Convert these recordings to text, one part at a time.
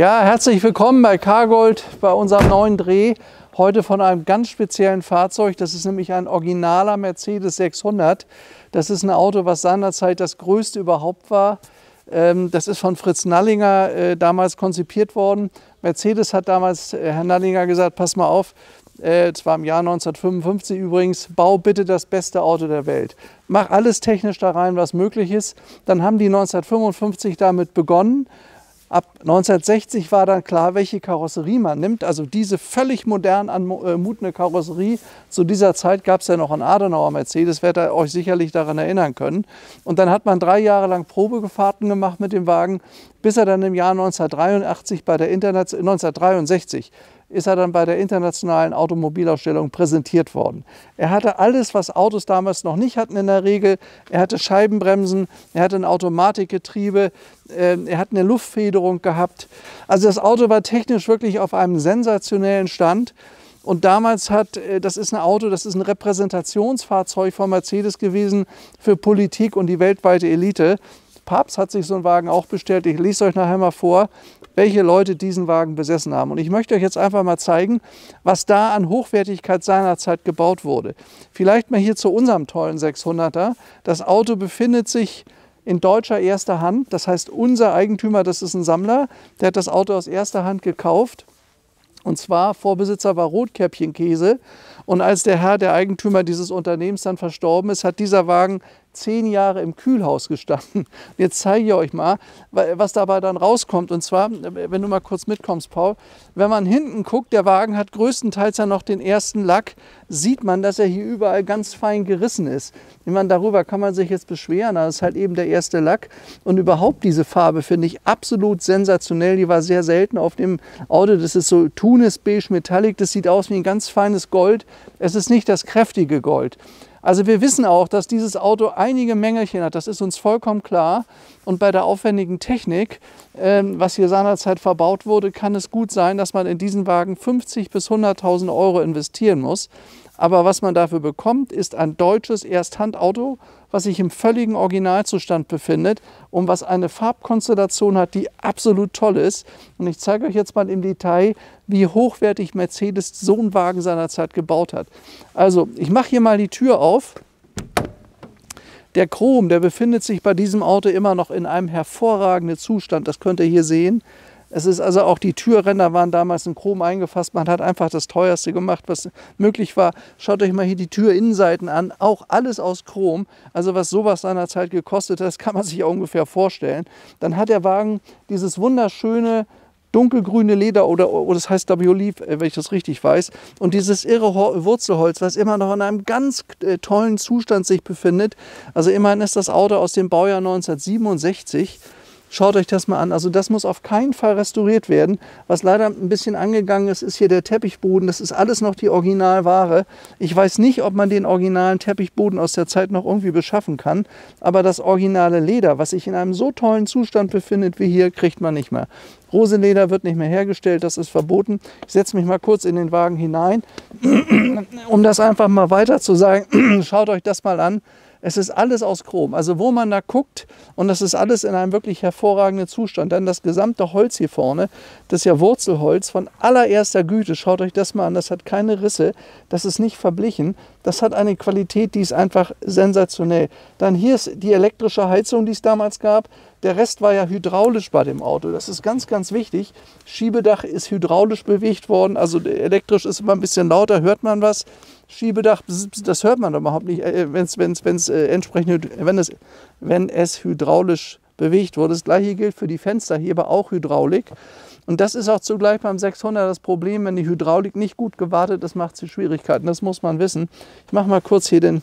Ja, herzlich willkommen bei Cargold bei unserem neuen Dreh. Heute von einem ganz speziellen Fahrzeug. Das ist nämlich ein originaler Mercedes 600. Das ist ein Auto, was seinerzeit das größte überhaupt war. Das ist von Fritz Nallinger damals konzipiert worden. Mercedes hat damals, Herr Nallinger, gesagt, pass mal auf, es war im Jahr 1955 übrigens, bau bitte das beste Auto der Welt. Mach alles technisch da rein, was möglich ist. Dann haben die 1955 damit begonnen. Ab 1960 war dann klar, welche Karosserie man nimmt. Also diese völlig modern anmutende Karosserie. Zu dieser Zeit gab es ja noch einen Adenauer Mercedes, werdet ihr euch sicherlich daran erinnern können. Und dann hat man 3 Jahre lang Probefahrten gemacht mit dem Wagen, bis er dann im Jahr 1963 ist er dann bei der internationalen Automobilausstellung präsentiert worden. Er hatte alles, was Autos damals noch nicht hatten in der Regel. Er hatte Scheibenbremsen, er hatte ein Automatikgetriebe, er hat eine Luftfederung gehabt. Also das Auto war technisch wirklich auf einem sensationellen Stand. Und damals das ist ein Auto, das ist ein Repräsentationsfahrzeug von Mercedes gewesen für Politik und die weltweite Elite. Papst hat sich so einen Wagen auch bestellt. Ich lese euch nachher mal vor, welche Leute diesen Wagen besessen haben. Und ich möchte euch jetzt einfach mal zeigen, was da an Hochwertigkeit seinerzeit gebaut wurde. Vielleicht mal hier zu unserem tollen 600er. Das Auto befindet sich in deutscher erster Hand. Das heißt, unser Eigentümer, das ist ein Sammler, der hat das Auto aus erster Hand gekauft. Und zwar, Vorbesitzer war Rotkäppchenkäse. Und als der Herr, der Eigentümer dieses Unternehmens dann verstorben ist, hat dieser Wagen 10 Jahre im Kühlhaus gestanden. Jetzt zeige ich euch mal, was dabei dann rauskommt. Und zwar, wenn du mal kurz mitkommst, Paul, wenn man hinten guckt, der Wagen hat größtenteils ja noch den ersten Lack, sieht man, dass er hier überall ganz fein gerissen ist. Ich meine, darüber kann man sich jetzt beschweren, das ist halt eben der erste Lack. Und überhaupt diese Farbe finde ich absolut sensationell. Die war sehr selten auf dem Auto. Das ist so Tunis-Beige Metallic, das sieht aus wie ein ganz feines Gold. Es ist nicht das kräftige Gold. Also wir wissen auch, dass dieses Auto einige Mängelchen hat, das ist uns vollkommen klar. Und bei der aufwendigen Technik, was hier seinerzeit verbaut wurde, kann es gut sein, dass man in diesen Wagen 50.000 bis 100.000 Euro investieren muss. Aber was man dafür bekommt, ist ein deutsches Ersthandauto, was sich im völligen Originalzustand befindet und was eine Farbkonstellation hat, die absolut toll ist. Und ich zeige euch jetzt mal im Detail, wie hochwertig Mercedes so einen Wagen seinerzeit gebaut hat. Also, ich mache hier mal die Tür auf. Der Chrom, der befindet sich bei diesem Auto immer noch in einem hervorragenden Zustand. Das könnt ihr hier sehen. Es ist also auch, die Türränder waren damals in Chrom eingefasst. Man hat einfach das Teuerste gemacht, was möglich war. Schaut euch mal hier die Türinnenseiten an. Auch alles aus Chrom. Also was sowas seinerzeit gekostet hat, das kann man sich ja ungefähr vorstellen. Dann hat der Wagen dieses wunderschöne dunkelgrüne Leder oder das heißt Olive, wenn ich das richtig weiß. Und dieses irre Wurzelholz, was immer noch in einem ganz tollen Zustand sich befindet. Also immerhin ist das Auto aus dem Baujahr 1967. Schaut euch das mal an. Also das muss auf keinen Fall restauriert werden. Was leider ein bisschen angegangen ist, ist hier der Teppichboden. Das ist alles noch die Originalware. Ich weiß nicht, ob man den originalen Teppichboden aus der Zeit noch irgendwie beschaffen kann. Aber das originale Leder, was sich in einem so tollen Zustand befindet wie hier, kriegt man nicht mehr. Roseleder wird nicht mehr hergestellt, das ist verboten. Ich setze mich mal kurz in den Wagen hinein, um das einfach mal weiter zu sagen. Schaut euch das mal an. Es ist alles aus Chrom, also wo man da guckt, und das ist alles in einem wirklich hervorragenden Zustand. Dann das gesamte Holz hier vorne, das ist ja Wurzelholz von allererster Güte. Schaut euch das mal an, das hat keine Risse, das ist nicht verblichen. Das hat eine Qualität, die ist einfach sensationell. Dann hier ist die elektrische Heizung, die es damals gab. Der Rest war ja hydraulisch bei dem Auto. Das ist ganz, ganz wichtig. Schiebedach ist hydraulisch bewegt worden. Also elektrisch ist immer ein bisschen lauter, hört man was. Schiebedach, das hört man überhaupt nicht, wenn es hydraulisch bewegt wurde. Das gleiche gilt für die Fenster, hier aber auch Hydraulik. Und das ist auch zugleich beim 600 das Problem, wenn die Hydraulik nicht gut gewartet ist, macht sie Schwierigkeiten. Das muss man wissen. Ich mache mal kurz hier den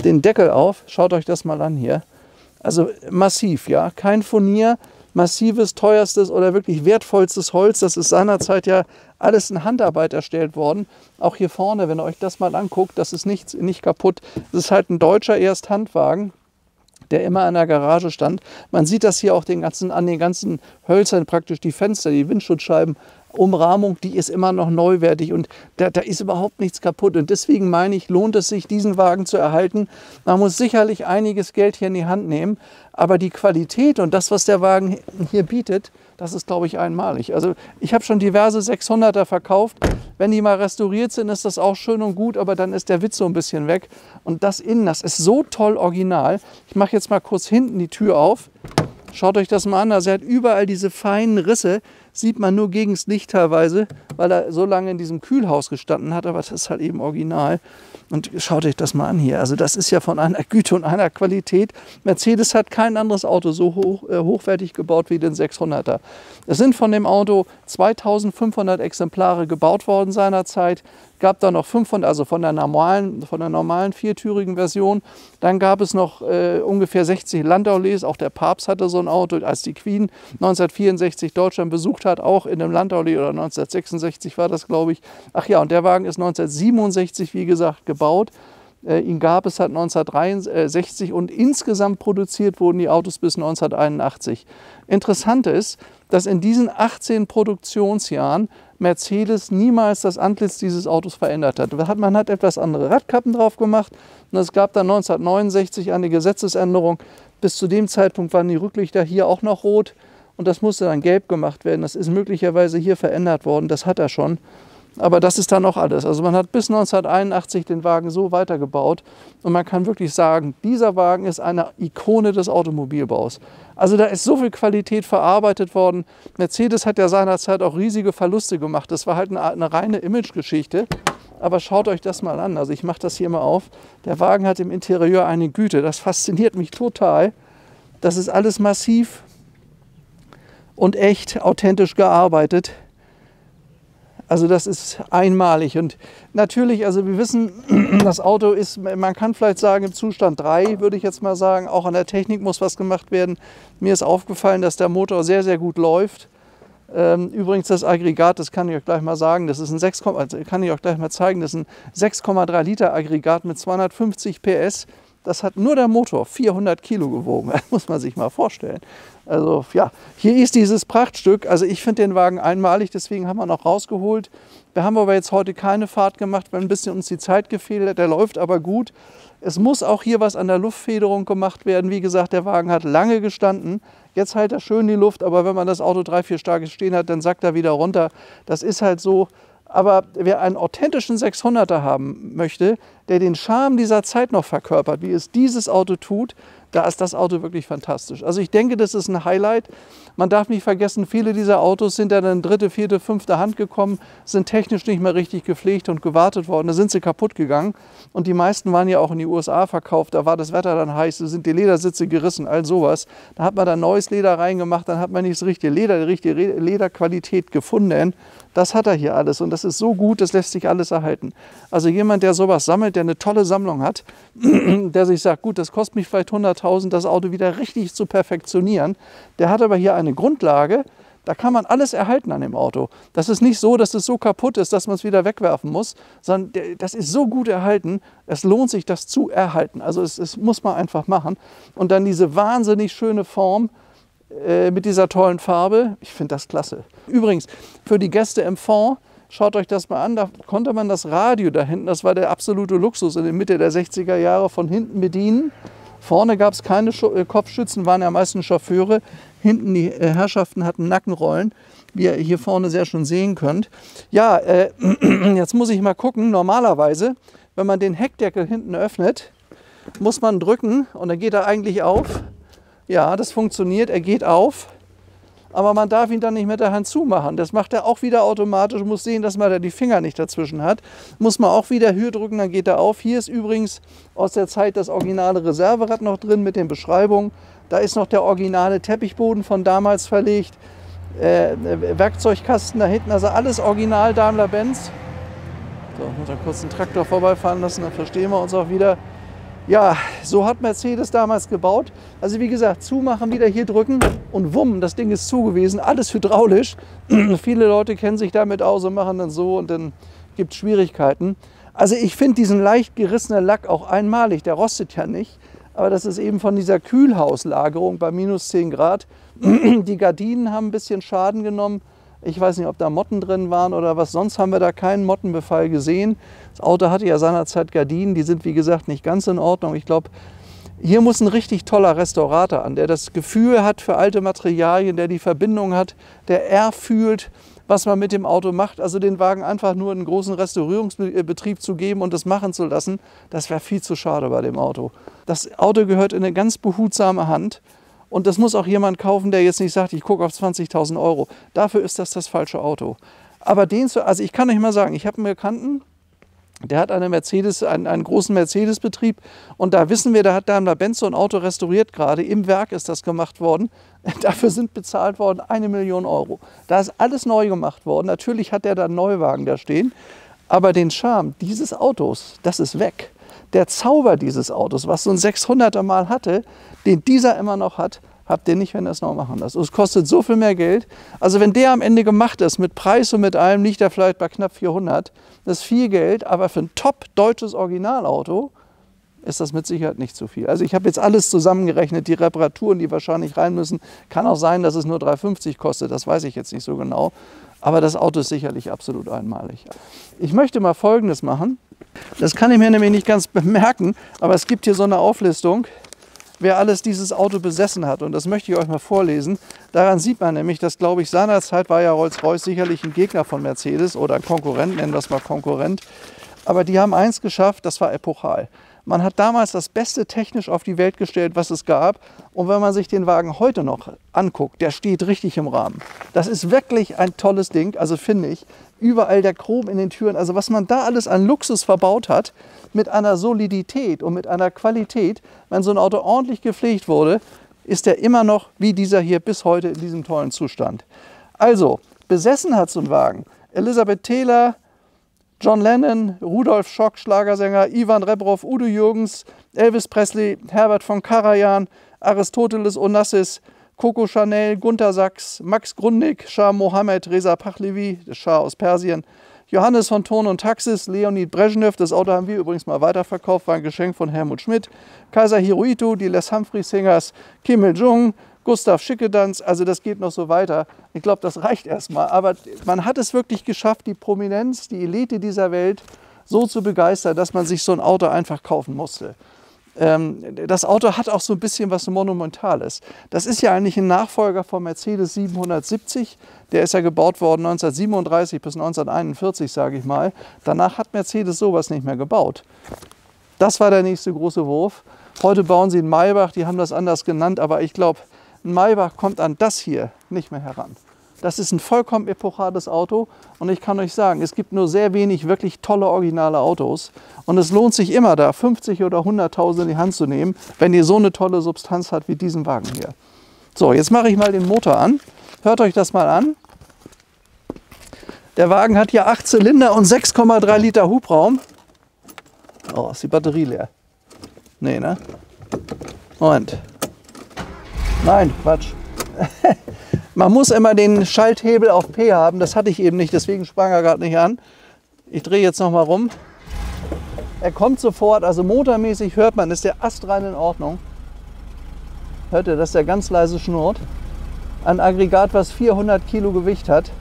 Deckel auf. Schaut euch das mal an hier. Also massiv, ja, kein Furnier, massives, teuerstes oder wirklich wertvollstes Holz. Das ist seinerzeit ja alles in Handarbeit erstellt worden. Auch hier vorne, wenn ihr euch das mal anguckt, das ist nicht kaputt. Das ist halt ein deutscher Ersthandwagen, der immer in der Garage stand. Man sieht das hier auch an den ganzen Hölzern, praktisch die Fenster, die Windschutzscheiben, Umrahmung, die ist immer noch neuwertig und da ist überhaupt nichts kaputt. Und deswegen meine ich, lohnt es sich, diesen Wagen zu erhalten. Man muss sicherlich einiges Geld hier in die Hand nehmen, aber die Qualität und das, was der Wagen hier bietet, das ist, glaube ich, einmalig. Also ich habe schon diverse 600er verkauft. Wenn die mal restauriert sind, ist das auch schön und gut, aber dann ist der Witz so ein bisschen weg. Und das innen, das ist so toll original. Ich mache jetzt mal kurz hinten die Tür auf. Schaut euch das mal an, also er hat überall diese feinen Risse, sieht man nur gegen das Licht teilweise, weil er so lange in diesem Kühlhaus gestanden hat, aber das ist halt eben original. Und schaut euch das mal an hier, also das ist ja von einer Güte und einer Qualität. Mercedes hat kein anderes Auto so hochwertig gebaut wie den 600er. Es sind von dem Auto 2500 Exemplare gebaut worden seinerzeit. Gab da noch 500, also von der normalen viertürigen Version. Dann gab es noch ungefähr 60 Landaules. Auch der Papst hatte so ein Auto, als die Queen 1964 Deutschland besucht hat, auch in einem Landaulet, oder 1966 war das, glaube ich. Ach ja, und der Wagen ist 1967, wie gesagt, gebaut. Ihn gab es seit 1963 und insgesamt produziert wurden die Autos bis 1981. Interessant ist, dass in diesen 18 Produktionsjahren Mercedes niemals das Antlitz dieses Autos verändert hat. Man hat etwas andere Radkappen drauf gemacht und es gab dann 1969 eine Gesetzesänderung. Bis zu dem Zeitpunkt waren die Rücklichter hier auch noch rot und das musste dann gelb gemacht werden. Das ist möglicherweise hier verändert worden, das hat er schon. Aber das ist dann auch alles. Also man hat bis 1981 den Wagen so weitergebaut und man kann wirklich sagen, dieser Wagen ist eine Ikone des Automobilbaus. Also da ist so viel Qualität verarbeitet worden. Mercedes hat ja seinerzeit auch riesige Verluste gemacht. Das war halt eine reine Imagegeschichte. Aber schaut euch das mal an. Also ich mache das hier mal auf. Der Wagen hat im Interieur eine Güte. Das fasziniert mich total. Das ist alles massiv und echt authentisch gearbeitet. Also das ist einmalig und natürlich, also wir wissen, das Auto ist, man kann vielleicht sagen, im Zustand 3, würde ich jetzt mal sagen, auch an der Technik muss was gemacht werden. Mir ist aufgefallen, dass der Motor sehr, sehr gut läuft. Übrigens das Aggregat, das kann ich euch gleich mal sagen, das ist ein 6,3 Liter Aggregat mit 250 PS. Das hat nur der Motor 400 Kilo gewogen, das muss man sich mal vorstellen. Also ja, hier ist dieses Prachtstück. Also ich finde den Wagen einmalig, deswegen haben wir noch rausgeholt. Wir haben aber jetzt heute keine Fahrt gemacht, weil ein bisschen uns die Zeit gefehlt hat. Der läuft aber gut. Es muss auch hier was an der Luftfederung gemacht werden. Wie gesagt, der Wagen hat lange gestanden. Jetzt hält er schön die Luft, aber wenn man das Auto 3-4 Tage stehen hat, dann sackt er wieder runter. Das ist halt so. Aber wer einen authentischen 600er haben möchte, der den Charme dieser Zeit noch verkörpert, wie es dieses Auto tut, da ist das Auto wirklich fantastisch. Also ich denke, das ist ein Highlight. Man darf nicht vergessen, viele dieser Autos sind dann in dritte, vierte, fünfte Hand gekommen, sind technisch nicht mehr richtig gepflegt und gewartet worden. Da sind sie kaputt gegangen. Und die meisten waren ja auch in die USA verkauft. Da war das Wetter dann heiß, da sind die Ledersitze gerissen, all sowas. Da hat man dann neues Leder reingemacht, dann hat man nicht das richtige Leder, die richtige Lederqualität gefunden. Das hat er hier alles und das ist so gut, das lässt sich alles erhalten. Also jemand, der sowas sammelt, der eine tolle Sammlung hat, der sich sagt, gut, das kostet mich vielleicht 100.000, das Auto wieder richtig zu perfektionieren, der hat aber hier eine Grundlage, da kann man alles erhalten an dem Auto. Das ist nicht so, dass es so kaputt ist, dass man es wieder wegwerfen muss, sondern das ist so gut erhalten, es lohnt sich, das zu erhalten. Also es muss man einfach machen. Und dann diese wahnsinnig schöne Form, mit dieser tollen Farbe, ich finde das klasse. Übrigens, für die Gäste im Fond, schaut euch das mal an, da konnte man das Radio da hinten, das war der absolute Luxus in der Mitte der 60er Jahre, von hinten bedienen. Vorne gab es keine Kopfstützen, waren ja meistens Chauffeure. Hinten die Herrschaften hatten Nackenrollen, wie ihr hier vorne sehr schön sehen könnt. Ja, jetzt muss ich mal gucken, normalerweise, wenn man den Heckdeckel hinten öffnet, muss man drücken und dann geht er eigentlich auf. Ja, das funktioniert, er geht auf, aber man darf ihn dann nicht mit der Hand zumachen. Das macht er auch wieder automatisch, muss sehen, dass man da die Finger nicht dazwischen hat. Muss man auch wieder Höhe drücken, dann geht er auf. Hier ist übrigens aus der Zeit das originale Reserverad noch drin mit den Beschreibungen. Da ist noch der originale Teppichboden von damals verlegt. Werkzeugkasten da hinten, also alles original Daimler-Benz. So, ich muss da kurz einen Traktor vorbeifahren lassen, dann verstehen wir uns auch wieder. Ja, so hat Mercedes damals gebaut. Also wie gesagt, zumachen, wieder hier drücken und wumm, das Ding ist zu gewesen. Alles hydraulisch. Viele Leute kennen sich damit aus und machen dann so und dann gibt es Schwierigkeiten. Also ich finde diesen leicht gerissenen Lack auch einmalig. Der rostet ja nicht. Aber das ist eben von dieser Kühlhauslagerung bei minus 10 Grad. Die Gardinen haben ein bisschen Schaden genommen. Ich weiß nicht, ob da Motten drin waren oder was. Sonst haben wir da keinen Mottenbefall gesehen. Das Auto hatte ja seinerzeit Gardinen. Die sind, wie gesagt, nicht ganz in Ordnung. Ich glaube, hier muss ein richtig toller Restaurator an, der das Gefühl hat für alte Materialien, der die Verbindung hat, der erfühlt, was man mit dem Auto macht. Also den Wagen einfach nur einen großen Restaurierungsbetrieb zu geben und das machen zu lassen, das wäre viel zu schade bei dem Auto. Das Auto gehört in eine ganz behutsame Hand und das muss auch jemand kaufen, der jetzt nicht sagt, ich gucke auf 20.000 Euro. Dafür ist das falsche Auto. Aber also ich kann euch mal sagen, ich habe einen Bekannten, der hat einen großen Mercedes-Betrieb und da wissen wir, da hat Daimler-Benz so ein Auto restauriert gerade. Im Werk ist das gemacht worden. Dafür sind bezahlt worden 1 Million Euro. Da ist alles neu gemacht worden. Natürlich hat der da einen Neuwagen da stehen. Aber den Charme dieses Autos, das ist weg. Der Zauber dieses Autos, was so ein 600er Mal hatte, den dieser immer noch hat, habt ihr nicht, wenn ihr es noch machen lasst. Es kostet so viel mehr Geld. Also wenn der am Ende gemacht ist, mit Preis und mit allem, liegt er vielleicht bei knapp 400. Das ist viel Geld, aber für ein top deutsches Originalauto ist das mit Sicherheit nicht zu viel. Also ich habe jetzt alles zusammengerechnet, die Reparaturen, die wahrscheinlich rein müssen. Kann auch sein, dass es nur 3,50 kostet, das weiß ich jetzt nicht so genau. Aber das Auto ist sicherlich absolut einmalig. Ich möchte mal Folgendes machen. Das kann ich mir nämlich nicht ganz bemerken, aber es gibt hier so eine Auflistung, wer alles dieses Auto besessen hat. Und das möchte ich euch mal vorlesen. Daran sieht man nämlich, dass, glaube ich, seinerzeit war ja Rolls-Royce sicherlich ein Gegner von Mercedes oder ein Konkurrent, nennen wir es mal Konkurrent. Aber die haben eins geschafft, das war epochal. Man hat damals das Beste technisch auf die Welt gestellt, was es gab. Und wenn man sich den Wagen heute noch anguckt, der steht richtig im Rahmen. Das ist wirklich ein tolles Ding, also finde ich. Überall der Chrom in den Türen, also was man da alles an Luxus verbaut hat, mit einer Solidität und mit einer Qualität, wenn so ein Auto ordentlich gepflegt wurde, ist der immer noch wie dieser hier bis heute in diesem tollen Zustand. Also, besessen hat so ein Wagen Elisabeth Taylor, John Lennon, Rudolf Schock, Schlagersänger, Ivan Rebrow, Udo Jürgens, Elvis Presley, Herbert von Karajan, Aristoteles Onassis, Coco Chanel, Gunter Sachs, Max Grundig, Schah Mohammed, Reza Pahlavi, der Schah aus Persien, Johannes von Thurn und Taxis, Leonid Brezhnev, das Auto haben wir übrigens mal weiterverkauft, war ein Geschenk von Helmut Schmidt, Kaiser Hirohito, die Les Humphrey Singers, Kim Il-jung, Gustav Schickedanz, also das geht noch so weiter. Ich glaube, das reicht erstmal. Aber man hat es wirklich geschafft, die Prominenz, die Elite dieser Welt so zu begeistern, dass man sich so ein Auto einfach kaufen musste. Das Auto hat auch so ein bisschen was Monumentales. Das ist ja eigentlich ein Nachfolger vom Mercedes 770. Der ist ja gebaut worden 1937 bis 1941, sage ich mal. Danach hat Mercedes sowas nicht mehr gebaut. Das war der nächste große Wurf. Heute bauen sie einen Maybach, die haben das anders genannt, aber ich glaube, ein Maybach kommt an das hier nicht mehr heran. Das ist ein vollkommen epochales Auto und ich kann euch sagen, es gibt nur sehr wenig wirklich tolle originale Autos und es lohnt sich immer da 50 oder 100.000 in die Hand zu nehmen, wenn ihr so eine tolle Substanz habt wie diesen Wagen hier. So, jetzt mache ich mal den Motor an. Hört euch das mal an. Der Wagen hat hier 8 Zylinder und 6,3 Liter Hubraum. Oh, ist die Batterie leer? Nee, ne? Moment. Nein, Quatsch. Man muss immer den Schalthebel auf P haben, das hatte ich eben nicht, deswegen sprang er gerade nicht an. Ich drehe jetzt noch mal rum. Er kommt sofort, also motormäßig hört man, ist der astrein in Ordnung. Hört ihr, dass der ganz leise schnurrt. Ein Aggregat, was 400 Kilo Gewicht hat,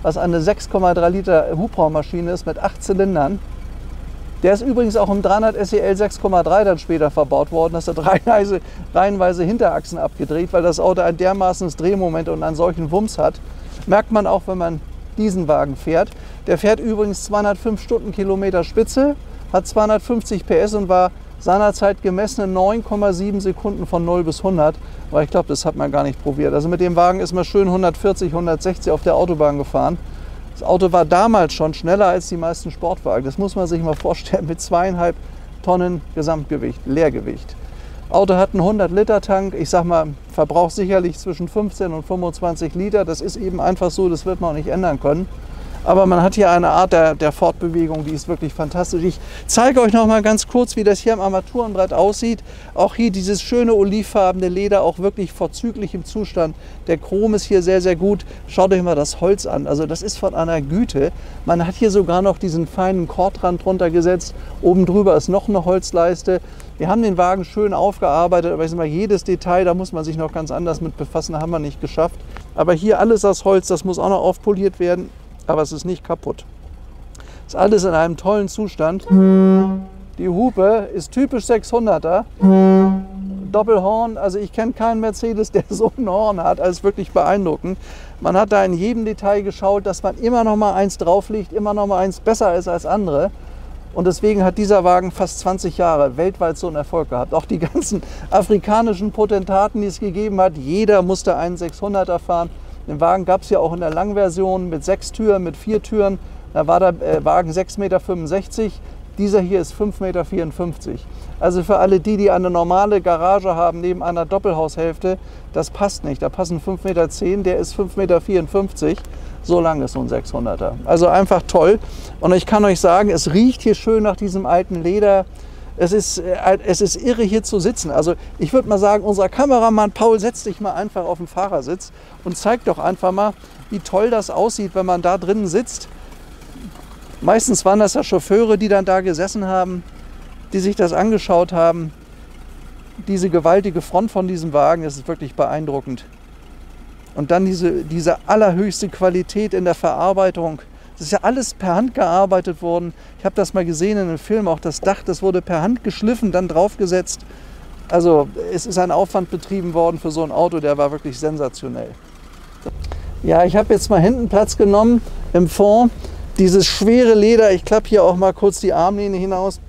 was eine 6,3 Liter Hubraummaschine ist mit 8 Zylindern. Der ist übrigens auch im 300 SEL 6,3 dann später verbaut worden. Das hat reihenweise Hinterachsen abgedreht, weil das Auto ein dermaßenes Drehmoment und einen solchen Wumms hat. Merkt man auch, wenn man diesen Wagen fährt. Der fährt übrigens 205 Stundenkilometer Spitze, hat 250 PS und war seinerzeit gemessene 9,7 Sekunden von 0 bis 100. Aber ich glaube, das hat man gar nicht probiert. Also mit dem Wagen ist man schön 140, 160 auf der Autobahn gefahren. Das Auto war damals schon schneller als die meisten Sportwagen. Das muss man sich mal vorstellen, mit 2,5 Tonnen Gesamtgewicht, Leergewicht. Auto hat einen 100-Liter-Tank. Ich sag mal, verbraucht sicherlich zwischen 15 und 25 Liter. Das ist eben einfach so, das wird man auch nicht ändern können. Aber man hat hier eine Art der Fortbewegung, die ist wirklich fantastisch. Ich zeige euch noch mal ganz kurz, wie das hier am Armaturenbrett aussieht. Auch hier dieses schöne olivfarbene Leder, auch wirklich vorzüglich im Zustand. Der Chrom ist hier sehr, sehr gut. Schaut euch mal das Holz an. Also das ist von einer Güte. Man hat hier sogar noch diesen feinen Kordrand drunter gesetzt. Oben drüber ist noch eine Holzleiste. Wir haben den Wagen schön aufgearbeitet, aber ich sag mal, jedes Detail, da muss man sich noch ganz anders mit befassen, haben wir nicht geschafft. Aber hier alles aus Holz, das muss auch noch aufpoliert werden, aber es ist nicht kaputt. Ist alles in einem tollen Zustand. Die Hupe ist typisch 600er. Doppelhorn, also ich kenne keinen Mercedes, der so ein Horn hat, also wirklich beeindruckend. Man hat da in jedem Detail geschaut, dass man immer noch mal eins drauflegt, immer noch mal eins besser ist als andere. Und deswegen hat dieser Wagen fast 20 Jahre weltweit so einen Erfolg gehabt. Auch die ganzen afrikanischen Potentaten, die es gegeben hat, jeder musste einen 600er fahren. Den Wagen gab es ja auch in der Langversion mit 6 Türen, mit 4 Türen. Da war der Wagen 6,65 Meter. Dieser hier ist 5,54 Meter. Also für alle die, die eine normale Garage haben neben einer Doppelhaushälfte, das passt nicht. Da passen 5,10 Meter, der ist 5,54 Meter. So lang ist so ein 600er. Also einfach toll. Und ich kann euch sagen, es riecht hier schön nach diesem alten Leder. Es ist irre, hier zu sitzen. Also ich würde mal sagen, unser Kameramann Paul, setz dich mal einfach auf den Fahrersitz und zeig doch einfach mal, wie toll das aussieht, wenn man da drinnen sitzt. Meistens waren das ja Chauffeure, die dann da gesessen haben, die sich das angeschaut haben. Diese gewaltige Front von diesem Wagen, das ist wirklich beeindruckend. Und dann diese allerhöchste Qualität in der Verarbeitung. Das ist ja alles per Hand gearbeitet worden. Ich habe das mal gesehen in einem Film, auch das Dach, das wurde per Hand geschliffen, dann draufgesetzt. Also es ist ein Aufwand betrieben worden für so ein Auto, der war wirklich sensationell. Ja, ich habe jetzt mal hinten Platz genommen im Fond. Dieses schwere Leder, ich klappe hier auch mal kurz die Armlehne hinaus.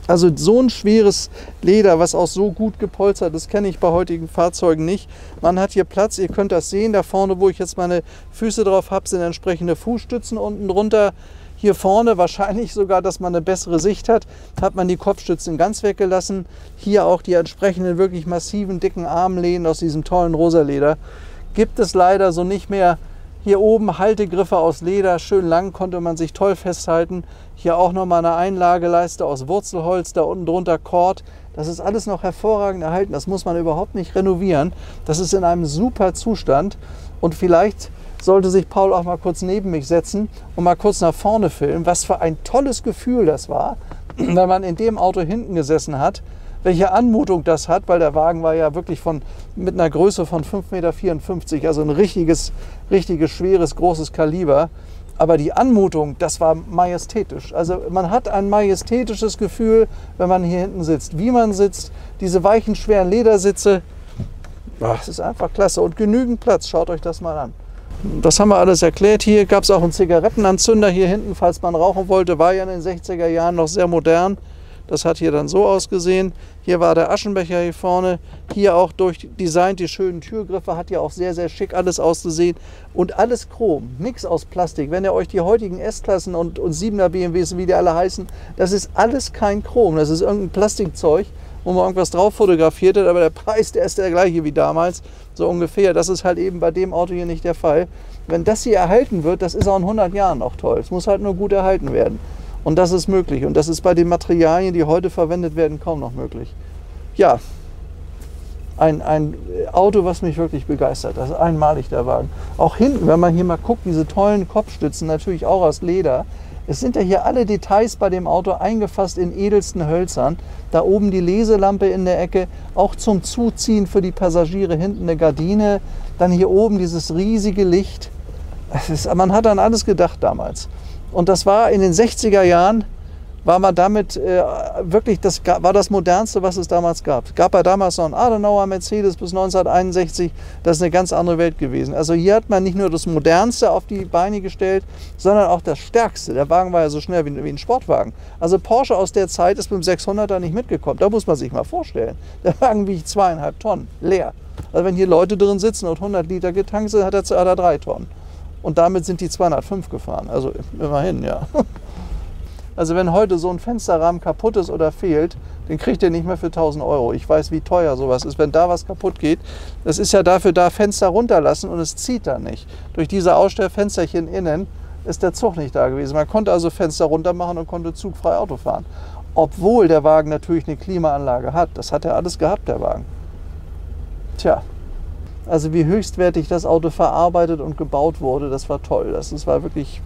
Also so ein schweres Leder, was auch so gut gepolstert ist, kenne ich bei heutigen Fahrzeugen nicht. Man hat hier Platz, ihr könnt das sehen, da vorne, wo ich jetzt meine Füße drauf habe, sind entsprechende Fußstützen unten drunter. Hier vorne wahrscheinlich sogar, dass man eine bessere Sicht hat, hat man die Kopfstützen ganz weggelassen. Hier auch die entsprechenden wirklich massiven, dicken Armlehnen aus diesem tollen rosa Leder. Gibt es leider so nicht mehr. Hier oben Haltegriffe aus Leder, schön lang, konnte man sich toll festhalten. Hier auch nochmal eine Einlageleiste aus Wurzelholz, da unten drunter Kord. Das ist alles noch hervorragend erhalten, das muss man überhaupt nicht renovieren. Das ist in einem super Zustand und vielleicht sollte sich Paul auch mal kurz neben mich setzen und mal kurz nach vorne filmen. Was für ein tolles Gefühl das war, wenn man in dem Auto hinten gesessen hat. Welche Anmutung das hat, weil der Wagen war ja wirklich mit einer Größe von 5,54 Meter, also ein richtiges, schweres, großes Kaliber. Aber die Anmutung, das war majestätisch. Also man hat ein majestätisches Gefühl, wenn man hier hinten sitzt. Wie man sitzt, diese weichen, schweren Ledersitze, das ist einfach klasse. Und genügend Platz, schaut euch das mal an. Das haben wir alles erklärt. Hier gab es auch einen Zigarettenanzünder hier hinten, falls man rauchen wollte. War ja in den 60er Jahren noch sehr modern. Das hat hier dann so ausgesehen. Hier war der Aschenbecher hier vorne. Hier auch durchdesignt die schönen Türgriffe. Hat ja auch sehr, sehr schick alles auszusehen. Und alles Chrom, nichts aus Plastik. Wenn ihr euch die heutigen S-Klassen und 7er BMWs, wie die alle heißen, das ist alles kein Chrom. Das ist irgendein Plastikzeug, wo man irgendwas drauf fotografiert hat. Aber der Preis, der ist der gleiche wie damals, so ungefähr. Das ist halt eben bei dem Auto hier nicht der Fall. Wenn das hier erhalten wird, das ist auch in 100 Jahren noch toll. Es muss halt nur gut erhalten werden. Und das ist möglich. Und das ist bei den Materialien, die heute verwendet werden, kaum noch möglich. Ja, ein Auto, was mich wirklich begeistert. Das ist einmalig, der Wagen. Auch hinten, wenn man hier mal guckt, diese tollen Kopfstützen, natürlich auch aus Leder. Es sind ja hier alle Details bei dem Auto eingefasst in edelsten Hölzern. Da oben die Leselampe in der Ecke, auch zum Zuziehen für die Passagiere hinten eine Gardine. Dann hier oben dieses riesige Licht. Man hat an alles gedacht damals. Und das war in den 60er Jahren, war man damit wirklich, war das Modernste, was es damals gab. Es gab ja damals noch einen Adenauer Mercedes bis 1961, das ist eine ganz andere Welt gewesen. Also hier hat man nicht nur das Modernste auf die Beine gestellt, sondern auch das Stärkste. Der Wagen war ja so schnell wie ein Sportwagen. Also Porsche aus der Zeit ist mit dem 600er nicht mitgekommen. Da muss man sich mal vorstellen. Der Wagen wiegt 2,5 Tonnen, leer. Also wenn hier Leute drin sitzen und 100 Liter getankt sind, hat er 3 Tonnen. Und damit sind die 205 gefahren, also immerhin, ja. Also wenn heute so ein Fensterrahmen kaputt ist oder fehlt, den kriegt ihr nicht mehr für 1.000 Euro. Ich weiß, wie teuer sowas ist, wenn da was kaputt geht. Das ist ja dafür da, Fenster runterlassen und es zieht dann nicht. Durch diese Ausstellfensterchen innen ist der Zug nicht da gewesen. Man konnte also Fenster runter machen und konnte zugfrei Auto fahren. Obwohl der Wagen natürlich eine Klimaanlage hat. Das hat er alles gehabt, der Wagen. Tja. Also wie höchstwertig das Auto verarbeitet und gebaut wurde, das war toll. Das war wirklich,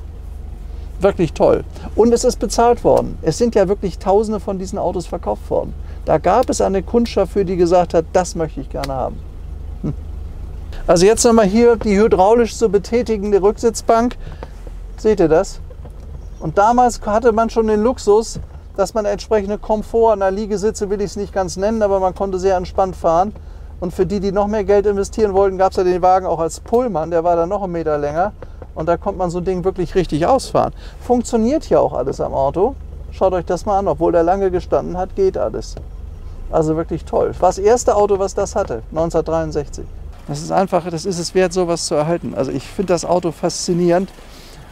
wirklich toll. Und es ist bezahlt worden. Es sind ja wirklich Tausende von diesen Autos verkauft worden. Da gab es eine Kundschaft für, die gesagt hat, das möchte ich gerne haben. Also jetzt nochmal hier die hydraulisch zu betätigende Rücksitzbank. Seht ihr das? Und damals hatte man schon den Luxus, dass man entsprechende Komfort an der Liegesitze, will ich es nicht ganz nennen, aber man konnte sehr entspannt fahren. Und für die, die noch mehr Geld investieren wollten, gab es ja den Wagen auch als Pullman, der war dann noch 1 Meter länger. Und da konnte man so ein Ding wirklich richtig ausfahren. Funktioniert hier auch alles am Auto. Schaut euch das mal an, obwohl der lange gestanden hat, geht alles. Also wirklich toll. War das erste Auto, was das hatte, 1963. Das ist einfach, das ist es wert, sowas zu erhalten. Also ich finde das Auto faszinierend.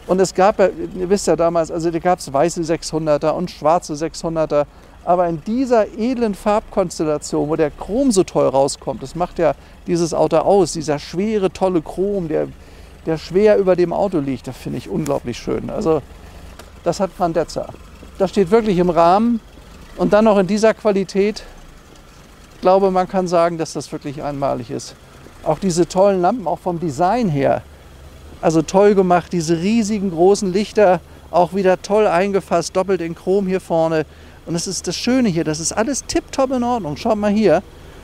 Und es gab ja, ihr wisst ja damals, also da gab es weiße 600er und schwarze 600er. Aber in dieser edlen Farbkonstellation, wo der Chrom so toll rauskommt, das macht ja dieses Auto aus, dieser schwere, tolle Chrom, der schwer über dem Auto liegt, das finde ich unglaublich schön. Also das hat Grandezza. Das steht wirklich im Rahmen und dann noch in dieser Qualität. Ich glaube, man kann sagen, dass das wirklich einmalig ist. Auch diese tollen Lampen, auch vom Design her, also toll gemacht, diese riesigen großen Lichter, auch wieder toll eingefasst, doppelt in Chrom hier vorne. Und das ist das Schöne hier, das ist alles tipptopp in Ordnung. Schaut mal hier,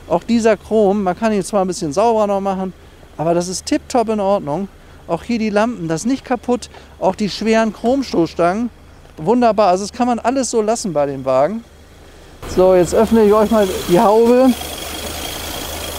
auch dieser Chrom, man kann ihn zwar ein bisschen sauberer noch machen, aber das ist tipptopp in Ordnung. Auch hier die Lampen, das ist nicht kaputt, auch die schweren Chromstoßstangen, wunderbar. Also das kann man alles so lassen bei dem Wagen. So, jetzt öffne ich euch mal die Haube.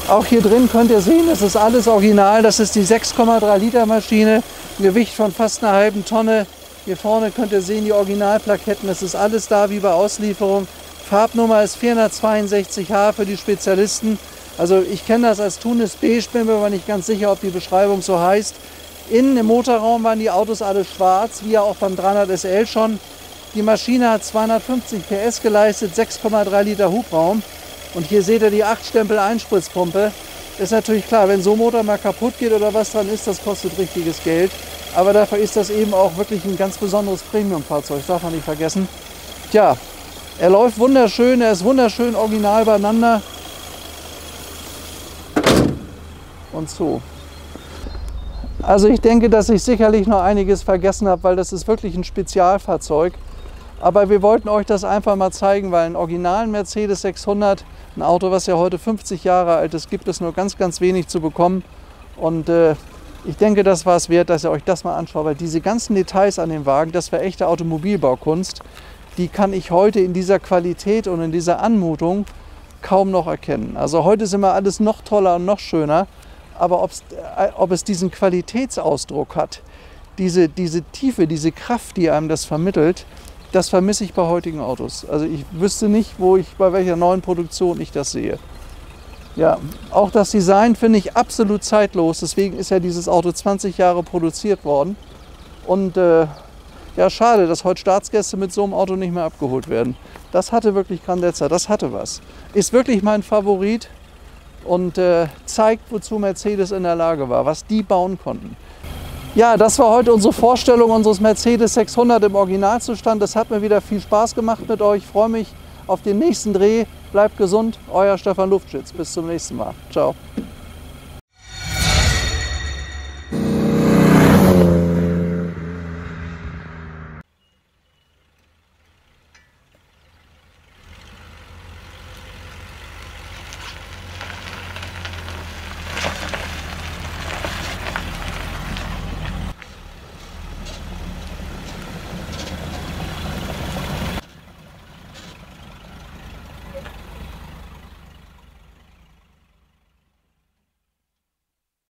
Auch hier drin könnt ihr sehen, das ist alles original. Das ist die 6,3 Liter Maschine, ein Gewicht von fast einer halben Tonne. Hier vorne könnt ihr sehen die Originalplaketten, das ist alles da wie bei Auslieferung. Farbnummer ist 462H für die Spezialisten. Also ich kenne das als Tunis Beige, bin mir aber nicht ganz sicher, ob die Beschreibung so heißt. Innen im Motorraum waren die Autos alle schwarz, wie ja auch beim 300 SL schon. Die Maschine hat 250 PS geleistet, 6,3 Liter Hubraum. Und hier seht ihr die 8-Stempel-Einspritzpumpe. Ist natürlich klar, wenn so ein Motor mal kaputt geht oder was dran ist, das kostet richtiges Geld. Aber dafür ist das eben auch wirklich ein ganz besonderes Premium-Fahrzeug, das darf man nicht vergessen. Tja, er läuft wunderschön, er ist wunderschön original beieinander. Und so. Also ich denke, dass ich sicherlich noch einiges vergessen habe, weil das ist wirklich ein Spezialfahrzeug. Aber wir wollten euch das einfach mal zeigen, weil einen originalen Mercedes 600, ein Auto, was ja heute 50 Jahre alt ist, gibt es nur ganz, ganz wenig zu bekommen. Und ich denke, das war es wert, dass ihr euch das mal anschaut, weil diese ganzen Details an dem Wagen, das war echte Automobilbaukunst, die kann ich heute in dieser Qualität und in dieser Anmutung kaum noch erkennen. Also heute ist immer alles noch toller und noch schöner, aber ob es diesen Qualitätsausdruck hat, diese Tiefe, diese Kraft, die einem das vermittelt, das vermisse ich bei heutigen Autos. Also ich wüsste nicht, bei welcher neuen Produktion ich das sehe. Ja, auch das Design finde ich absolut zeitlos. Deswegen ist ja dieses Auto 20 Jahre produziert worden. Und ja, schade, dass heute Staatsgäste mit so einem Auto nicht mehr abgeholt werden. Das hatte wirklich Grandezza, das hatte was. Ist wirklich mein Favorit und zeigt, wozu Mercedes in der Lage war, was die bauen konnten. Ja, das war heute unsere Vorstellung unseres Mercedes 600 im Originalzustand. Das hat mir wieder viel Spaß gemacht mit euch. Ich freue mich auf den nächsten Dreh. Bleibt gesund, euer Stefan Luftschütz. Bis zum nächsten Mal. Ciao.